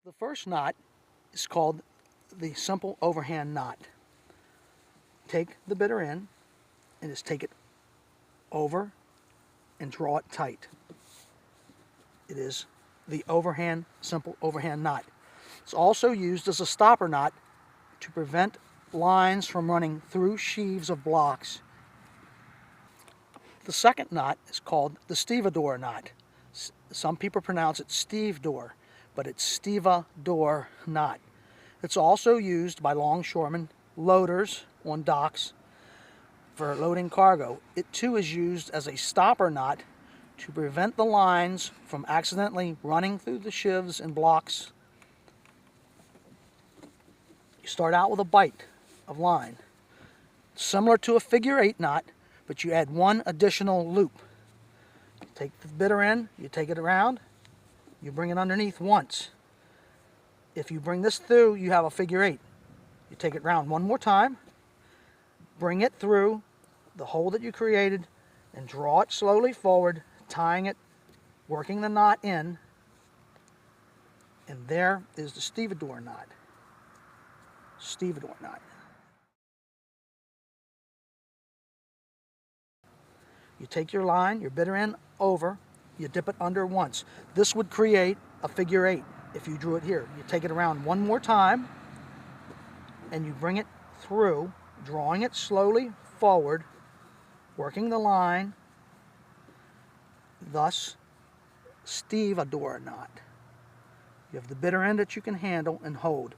The first knot is called the simple overhand knot. Take the bitter end and just take it over and draw it tight. It is the overhand, simple overhand knot. It's also used as a stopper knot to prevent lines from running through sheaves of blocks. The second knot is called the stevedore knot. Some people pronounce it stevedore, but it's stevedore knot. It's also used by longshoremen, loaders on docks for loading cargo. It too is used as a stopper knot to prevent the lines from accidentally running through the sheaves and blocks. You start out with a bight of line, similar to a figure 8 knot, but you add one additional loop. You take the bitter end, you take it around, you bring it underneath once. If you bring this through, you have a figure 8. You take it round one more time, bring it through the hole that you created, and draw it slowly forward, tying it, working the knot in, and there is the stevedore knot. Stevedore knot. You take your line, your bitter end over, you dip it under once. This would create a figure 8 if you drew it here. You take it around one more time and you bring it through, drawing it slowly forward, working the line, thus stevedore knot. You have the bitter end that you can handle and hold.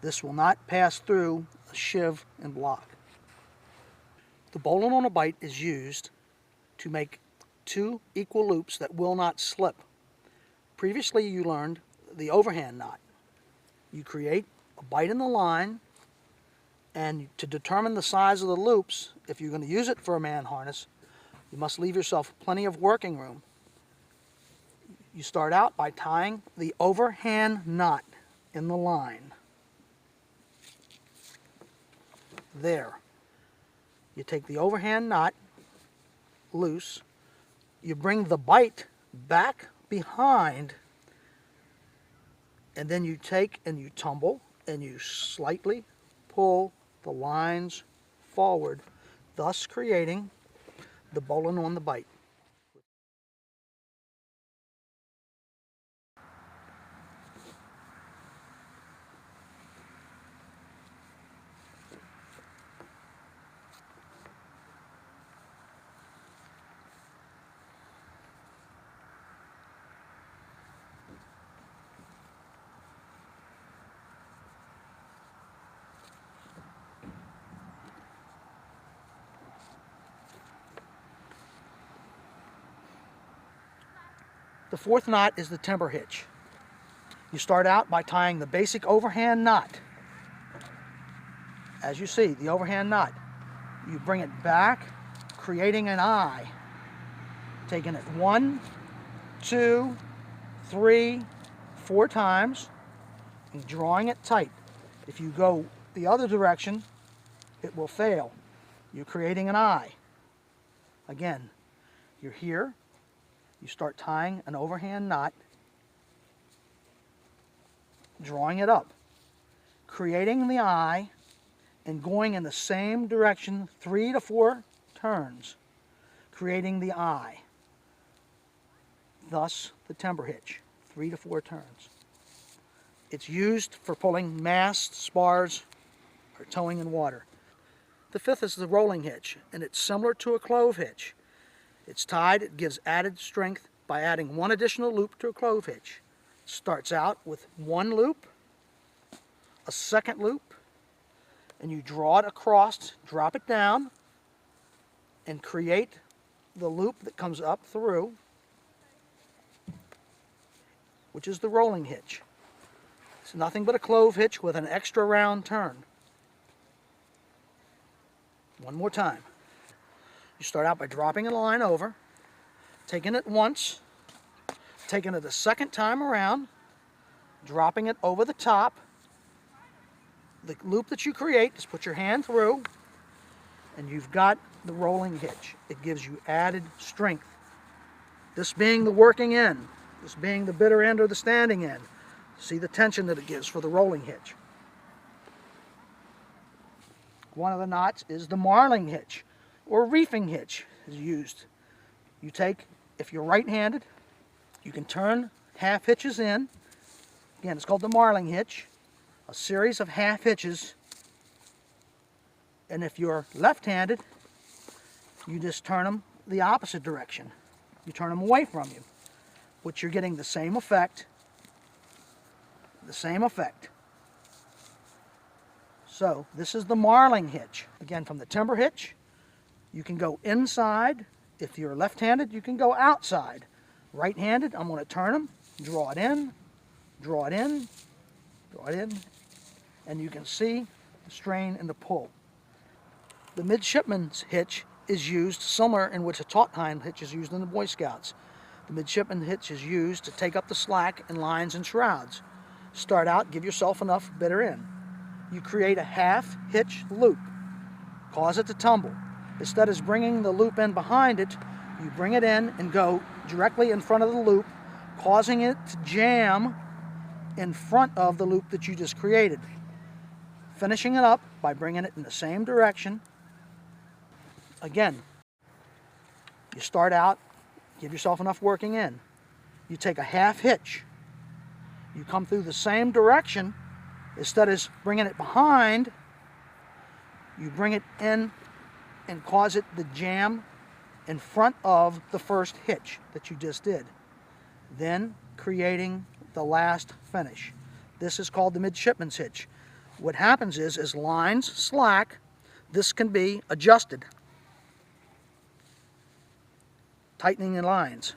This will not pass through a sheave and block. The bowline on a bight is used to make two equal loops that will not slip. Previously you learned the overhand knot. You create a bight in the line, and to determine the size of the loops, if you're going to use it for a man harness, you must leave yourself plenty of working room. You start out by tying the overhand knot in the line. There. You take the overhand knot loose, you bring the bight back behind, and then you take and you tumble and you slightly pull the lines forward, thus creating the bowline on the bight. The fourth knot is the timber hitch. You start out by tying the basic overhand knot. As you see, the overhand knot. You bring it back, creating an eye. Taking it 1, 2, 3, 4 times, and drawing it tight. If you go the other direction, it will fail. You're creating an eye. Again, you're here. You start tying an overhand knot, drawing it up, creating the eye, and going in the same direction 3 to 4 turns, creating the eye. Thus, the timber hitch, 3 to 4 turns. It's used for pulling masts, spars, or towing in water. The fifth is the rolling hitch, and it's similar to a clove hitch. It's tied, it gives added strength by adding one additional loop to a clove hitch. It starts out with one loop, a second loop, and you draw it across, drop it down, and create the loop that comes up through, which is the rolling hitch. It's nothing but a clove hitch with an extra round turn. One more time. You start out by dropping a line over, taking it once, taking it a second time around, dropping it over the top. The loop that you create, just put your hand through, and you've got the rolling hitch. It gives you added strength. This being the working end, this being the bitter end or the standing end. See the tension that it gives for the rolling hitch. One of the knots is the marling hitch, or reefing hitch is used. You take, if you're right-handed, you can turn half hitches in. Again, it's called the marling hitch. A series of half hitches. And if you're left-handed, you just turn them the opposite direction. You turn them away from you, which you're getting the same effect. The same effect. So this is the marling hitch. Again, from the timber hitch, you can go inside. If you're left-handed, you can go outside. Right-handed, I'm going to turn them, draw it in, draw it in, draw it in, and you can see the strain and the pull. The midshipman's hitch is used similar in which a taut hind hitch is used in the Boy Scouts. The midshipman hitch is used to take up the slack in lines and shrouds. Start out, give yourself enough bitter end. You create a half hitch loop, cause it to tumble. Instead of bringing the loop in behind it, you bring it in and go directly in front of the loop, causing it to jam in front of the loop that you just created. Finishing it up by bringing it in the same direction. Again, you start out, give yourself enough working in. You take a half hitch. You come through the same direction. Instead of bringing it behind, you bring it in and cause it to jam in front of the first hitch that you just did. Then creating the last finish. This is called the midshipman's hitch. What happens is, as lines slack, this can be adjusted. Tightening the lines.